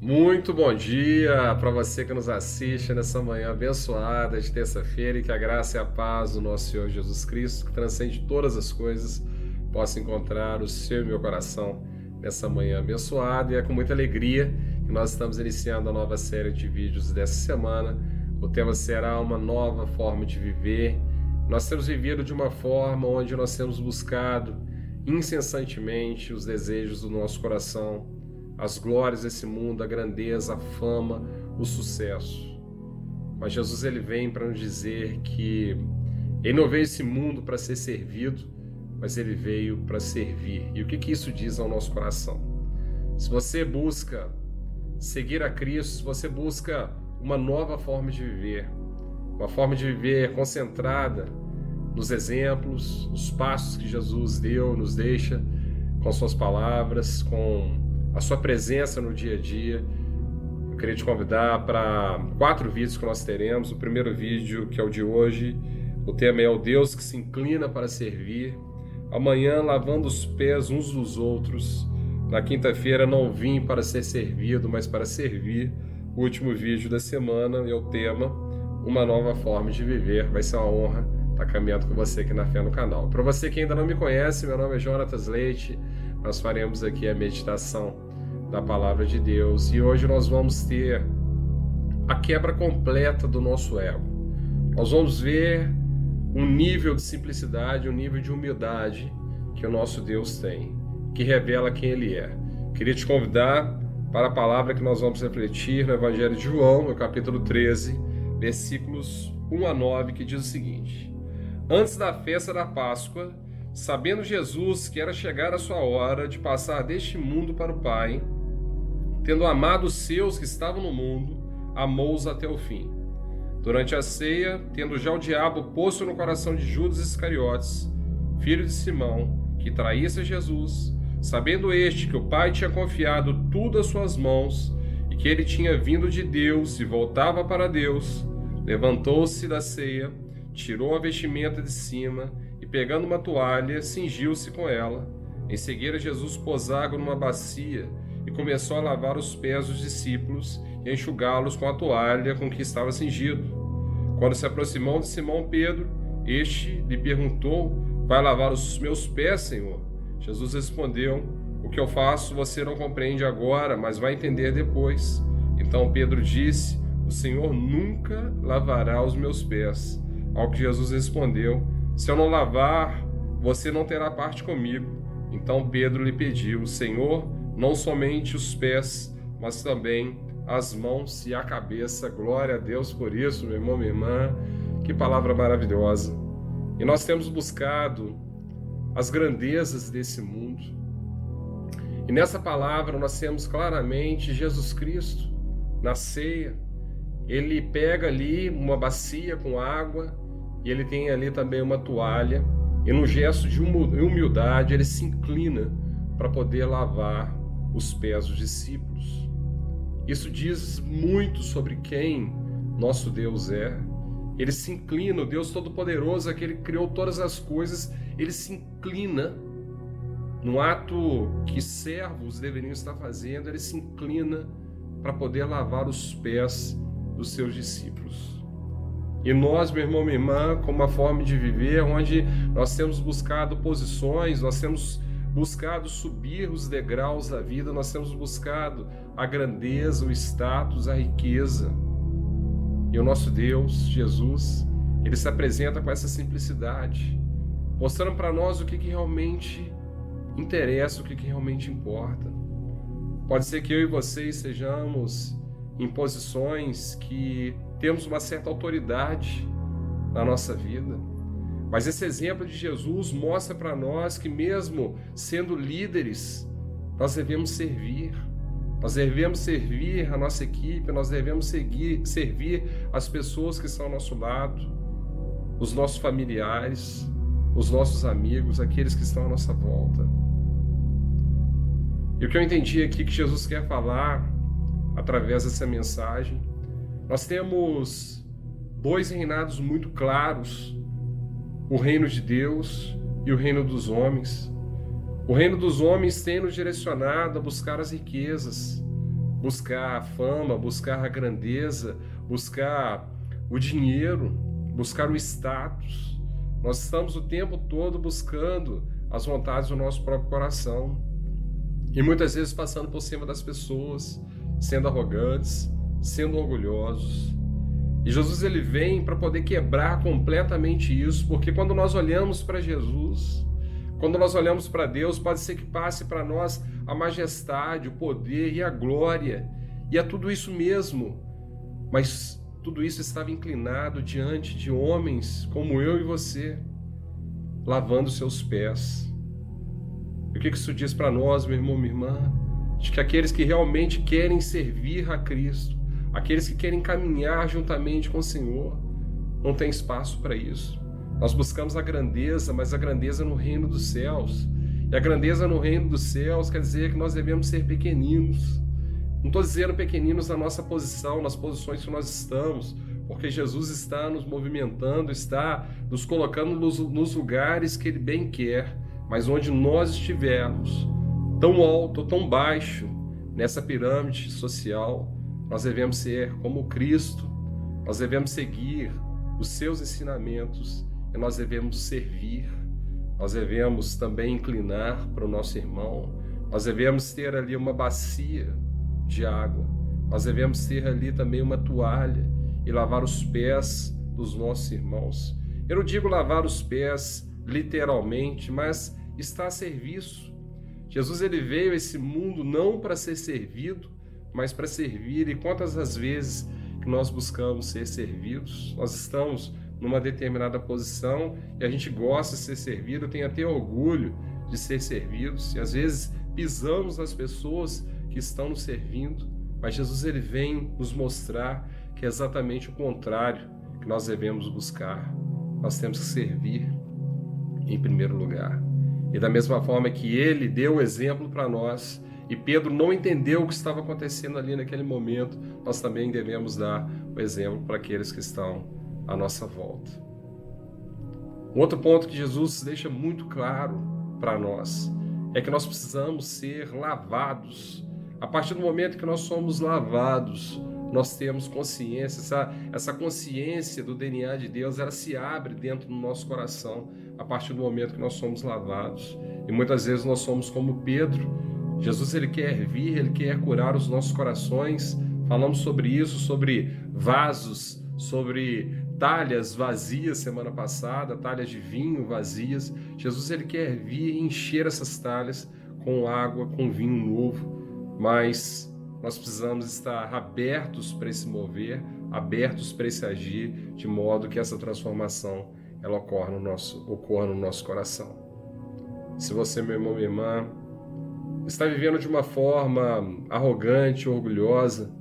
Muito bom dia para você que nos assiste nessa manhã abençoada de terça-feira e que a graça e a paz do nosso Senhor Jesus Cristo, que transcende todas as coisas, possa encontrar o seu e meu coração nessa manhã abençoada. E é com muita alegria que nós estamos iniciando a nova série de vídeos dessa semana. O tema será uma nova forma de viver. Nós temos vivido de uma forma onde nós temos buscado incessantemente os desejos do nosso coração, as glórias desse mundo, a grandeza, a fama, o sucesso. Mas Jesus ele vem para nos dizer que ele não veio esse mundo para ser servido, mas ele veio para servir. E o que isso diz ao nosso coração? Se você busca seguir a Cristo, se você busca uma nova forma de viver, uma forma de viver concentrada nos exemplos, os passos que Jesus deu, nos deixa com suas palavras, com a sua presença no dia a dia, eu queria te convidar para 4 vídeos que nós teremos. O primeiro vídeo, que é o de hoje, o tema é o Deus que se inclina para servir. Amanhã, lavando os pés uns dos outros. Na quinta-feira, não vim para ser servido, mas para servir. O último vídeo da semana é o tema uma nova forma de viver. Vai ser uma honra estar caminhando com você aqui na Fé no Canal. Para você que ainda não me conhece, meu nome é Jonatas Leite. Nós faremos aqui a meditação da Palavra de Deus e hoje nós vamos ter a quebra completa do nosso ego. Nós vamos ver um nível de simplicidade, um nível de humildade que o nosso Deus tem, que revela quem Ele é. Queria te convidar para a palavra que nós vamos refletir no Evangelho de João, no capítulo 13, versículos 1 a 9, que diz o seguinte: Antes da festa da Páscoa, sabendo Jesus que era chegar a sua hora de passar deste mundo para o Pai, tendo amado os seus que estavam no mundo, amou-os até o fim. Durante a ceia, tendo já o diabo posto no coração de Judas Iscariotes, filho de Simão, que traísse Jesus, sabendo este que o Pai tinha confiado tudo às suas mãos e que ele tinha vindo de Deus e voltava para Deus, levantou-se da ceia, tirou a vestimenta de cima e, pegando uma toalha, cingiu-se com ela. Em seguida, Jesus pôs água numa bacia e começou a lavar os pés dos discípulos e a enxugá-los com a toalha com que estava cingido. Quando se aproximou de Simão Pedro, este lhe perguntou: Vai lavar os meus pés, Senhor? Jesus respondeu: O que eu faço você não compreende agora, mas vai entender depois. Então Pedro disse: O Senhor nunca lavará os meus pés. Ao que Jesus respondeu: Se eu não lavar, você não terá parte comigo. Então Pedro lhe pediu: Senhor, não somente os pés, mas também as mãos e a cabeça. Glória a Deus por isso, meu irmão, minha irmã. Que palavra maravilhosa. E nós temos buscado as grandezas desse mundo. E nessa palavra nós temos claramente Jesus Cristo na ceia. Ele pega ali uma bacia com água e ele tem ali também uma toalha. E num gesto de humildade ele se inclina para poder lavar os pés dos discípulos. Isso diz muito sobre quem nosso Deus é. Ele se inclina, o Deus Todo-Poderoso, aquele que criou todas as coisas, ele se inclina num ato que servos deveriam estar fazendo, ele se inclina para poder lavar os pés dos seus discípulos. E nós, meu irmão, minha irmã, com uma forma de viver onde nós temos buscado posições, nós temos buscado subir os degraus da vida, nós temos buscado a grandeza, o status, a riqueza. E o nosso Deus, Jesus, ele se apresenta com essa simplicidade, mostrando para nós o que realmente interessa, o que realmente importa. Pode ser que eu e vocês sejamos em posições que temos uma certa autoridade na nossa vida, mas esse exemplo de Jesus mostra para nós que mesmo sendo líderes, nós devemos servir. Nós devemos servir a nossa equipe, nós devemos servir as pessoas que estão ao nosso lado, os nossos familiares, os nossos amigos, aqueles que estão à nossa volta. E o que eu entendi aqui que Jesus quer falar através dessa mensagem, nós temos 2 reinados muito claros: o reino de Deus e o reino dos homens. O reino dos homens tem nos direcionado a buscar as riquezas, buscar a fama, buscar a grandeza, buscar o dinheiro, buscar o status. Nós estamos o tempo todo buscando as vontades do nosso próprio coração e muitas vezes passando por cima das pessoas, sendo arrogantes, sendo orgulhosos. E Jesus ele vem para poder quebrar completamente isso, porque quando nós olhamos para Jesus, quando nós olhamos para Deus, pode ser que passe para nós a majestade, o poder e a glória, e é tudo isso mesmo, mas tudo isso estava inclinado diante de homens como eu e você, lavando seus pés. E o que isso diz para nós, meu irmão, minha irmã? De que aqueles que realmente querem servir a Cristo, aqueles que querem caminhar juntamente com o Senhor, não tem espaço para isso. Nós buscamos a grandeza, mas a grandeza no reino dos céus. E a grandeza no reino dos céus quer dizer que nós devemos ser pequeninos. Não estou dizendo pequeninos na nossa posição, nas posições que nós estamos, porque Jesus está nos movimentando, está nos colocando nos lugares que Ele bem quer, mas onde nós estivermos, tão alto ou tão baixo, nessa pirâmide social, nós devemos ser como Cristo, nós devemos seguir os seus ensinamentos e nós devemos servir, nós devemos também inclinar para o nosso irmão, nós devemos ter ali uma bacia de água, nós devemos ter ali também uma toalha e lavar os pés dos nossos irmãos. Eu não digo lavar os pés literalmente, mas está a serviço. Jesus ele veio a esse mundo não para ser servido, mas para servir. E quantas as vezes que nós buscamos ser servidos, nós estamos numa determinada posição e a gente gosta de ser servido, tem até orgulho de ser servidos, e às vezes pisamos nas pessoas que estão nos servindo, mas Jesus ele vem nos mostrar que é exatamente o contrário que nós devemos buscar. Nós temos que servir em primeiro lugar. E da mesma forma que ele deu o exemplo para nós, e Pedro não entendeu o que estava acontecendo ali naquele momento, nós também devemos dar o exemplo para aqueles que estão à nossa volta. Um outro ponto que Jesus deixa muito claro para nós é que nós precisamos ser lavados. A partir do momento que nós somos lavados, nós temos consciência, essa consciência do DNA de Deus, ela se abre dentro do nosso coração a partir do momento que nós somos lavados. E muitas vezes nós somos como Pedro. Jesus ele quer vir, ele quer curar os nossos corações. Falamos sobre isso, sobre vasos, sobre talhas vazias semana passada, talhas de vinho vazias. Jesus ele quer vir e encher essas talhas com água, com vinho novo, mas nós precisamos estar abertos para esse mover, abertos para esse agir, de modo que essa transformação ela ocorra no nosso coração. Se você, meu irmão, minha irmã, está vivendo de uma forma arrogante, orgulhosa,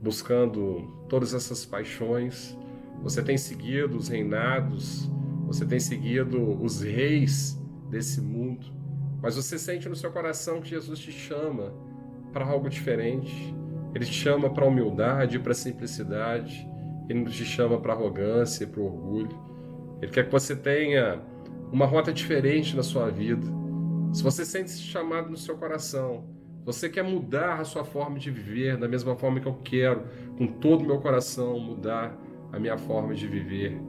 buscando todas essas paixões, você tem seguido os reinados, você tem seguido os reis desse mundo, mas você sente no seu coração que Jesus te chama para algo diferente. Ele te chama para a humildade, para a simplicidade. Ele não te chama para a arrogância e para o orgulho. Ele quer que você tenha uma rota diferente na sua vida. Se você sente esse chamado no seu coração, você quer mudar a sua forma de viver, da mesma forma que eu quero, com todo o meu coração, mudar a minha forma de viver.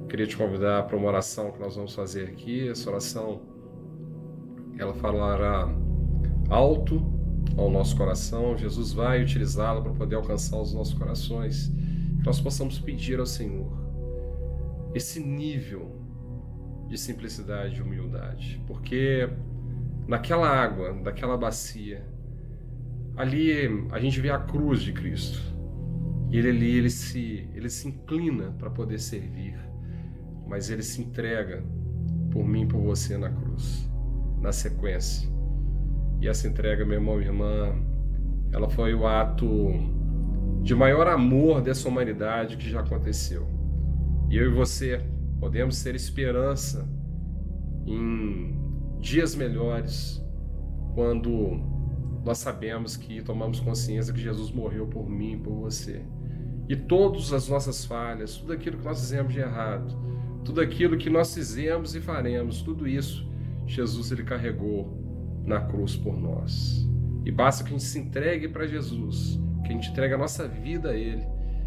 Eu queria te convidar para uma oração que nós vamos fazer aqui. Essa oração, ela falará alto ao nosso coração. Jesus vai utilizá-la para poder alcançar os nossos corações, que nós possamos pedir ao Senhor esse nível de simplicidade e humildade, porque naquela água, daquela bacia, ali a gente vê a cruz de Cristo, e ele se inclina para poder servir, mas ele se entrega por mim e por você na cruz, na sequência. E essa entrega, meu irmão e irmã, ela foi o ato de maior amor dessa humanidade que já aconteceu. E eu e você podemos ter esperança em dias melhores quando nós sabemos que tomamos consciência que Jesus morreu por mim e por você. E todas as nossas falhas, tudo aquilo que nós fizemos de errado, tudo aquilo que nós fizemos e faremos, tudo isso, Jesus ele carregou na cruz por nós. E basta que a gente se entregue para Jesus, que a gente entregue a nossa vida a Ele,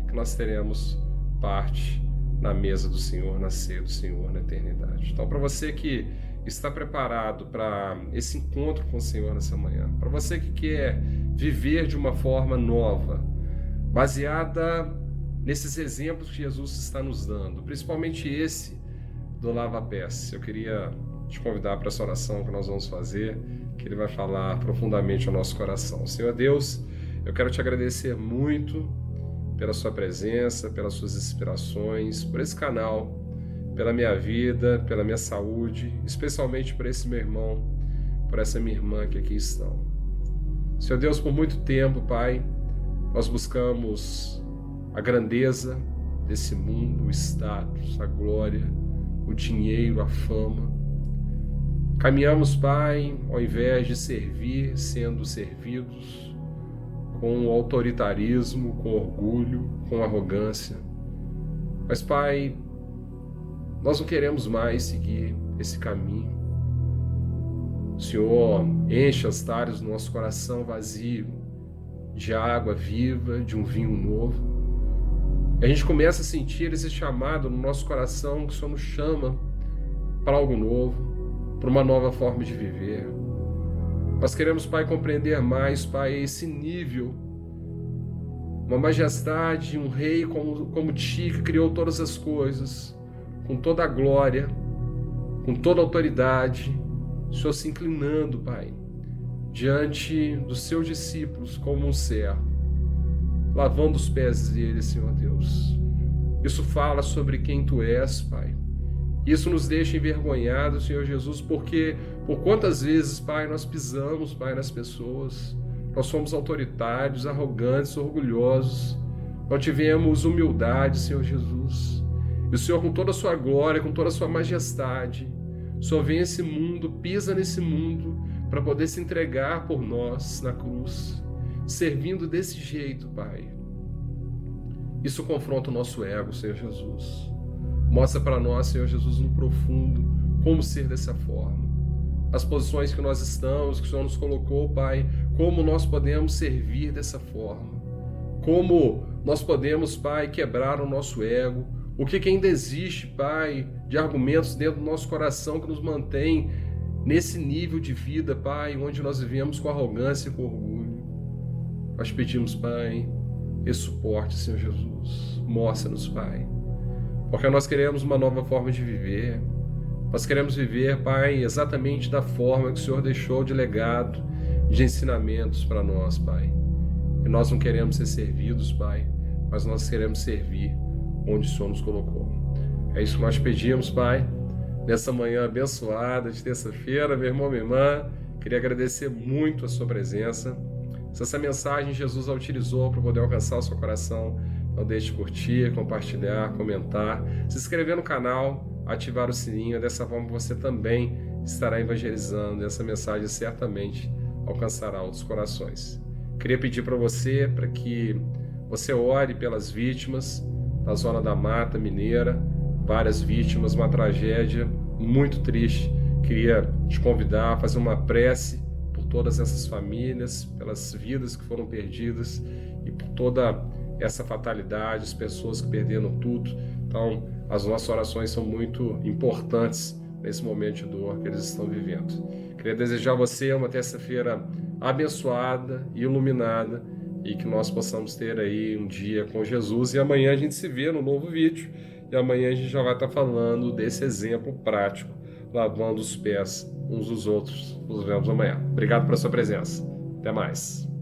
que nós teremos parte na mesa do Senhor, na ceia do Senhor, na eternidade. Então, para você que está preparado para esse encontro com o Senhor nessa manhã, para você que quer viver de uma forma nova, baseada nesses exemplos que Jesus está nos dando, principalmente esse do lava-pés, eu queria te convidar para essa oração que nós vamos fazer, que Ele vai falar profundamente ao nosso coração. Senhor Deus, eu quero te agradecer muito pela sua presença, pelas suas inspirações, por esse canal, pela minha vida, pela minha saúde, especialmente por esse meu irmão, por essa minha irmã que aqui estão. Senhor Deus, por muito tempo, Pai, nós buscamos a grandeza desse mundo, o status, a glória, o dinheiro, a fama. Caminhamos, Pai, ao invés de servir, sendo servidos, com autoritarismo, com orgulho, com arrogância. Mas, Pai, nós não queremos mais seguir esse caminho. O Senhor enche as talhas do nosso coração vazio de água viva, de um vinho novo. E a gente começa a sentir esse chamado no nosso coração, que o Senhor nos chama para algo novo, para uma nova forma de viver. Nós queremos, Pai, compreender mais, Pai, esse nível, uma majestade, um rei como Ti, que criou todas as coisas, com toda a glória, com toda a autoridade, o Senhor se inclinando, Pai, diante dos seus discípulos como um servo, lavando os pés deles, Senhor Deus. Isso fala sobre quem Tu és, Pai. Isso nos deixa envergonhados, Senhor Jesus, porque por quantas vezes, Pai, nós pisamos, Pai, nas pessoas, nós somos autoritários, arrogantes, orgulhosos, não tivemos humildade, Senhor Jesus. E o Senhor, com toda a sua glória, com toda a sua majestade, o Senhor vem a esse mundo, pisa nesse mundo, para poder se entregar por nós na cruz, servindo desse jeito, Pai. Isso confronta o nosso ego, Senhor Jesus. Mostra para nós, Senhor Jesus, no profundo, como ser dessa forma. As posições que nós estamos, que o Senhor nos colocou, Pai, como nós podemos servir dessa forma. Como nós podemos, Pai, quebrar o nosso ego. O que ainda existe, Pai, de argumentos dentro do nosso coração que nos mantém nesse nível de vida, Pai, onde nós vivemos com arrogância e com orgulho. Nós pedimos, Pai, esse suporte, Senhor Jesus. Mostra-nos, Pai. Porque nós queremos uma nova forma de viver. Nós queremos viver, Pai, exatamente da forma que o Senhor deixou de legado, de ensinamentos para nós, Pai. E nós não queremos ser servidos, Pai, mas nós queremos servir onde o Senhor nos colocou. É isso que nós pedimos, Pai, nessa manhã abençoada de terça-feira. Meu irmão, minha irmã, queria agradecer muito a sua presença. Se essa mensagem Jesus a utilizou para poder alcançar o seu coração, não deixe de curtir, compartilhar, comentar, se inscrever no canal, ativar o sininho. Dessa forma você também estará evangelizando e essa mensagem certamente alcançará outros corações. Queria pedir para você, para que você ore pelas vítimas da zona da Mata Mineira, várias vítimas, uma tragédia muito triste. Queria te convidar a fazer uma prece por todas essas famílias, pelas vidas que foram perdidas e por toda essa fatalidade, as pessoas que perderam tudo. Então, as nossas orações são muito importantes nesse momento de dor que eles estão vivendo. Queria desejar a você uma terça-feira abençoada e iluminada e que nós possamos ter aí um dia com Jesus. E amanhã a gente se vê no novo vídeo e amanhã a gente já vai estar falando desse exemplo prático, lavando os pés uns dos outros. Nos vemos amanhã. Obrigado pela sua presença. Até mais.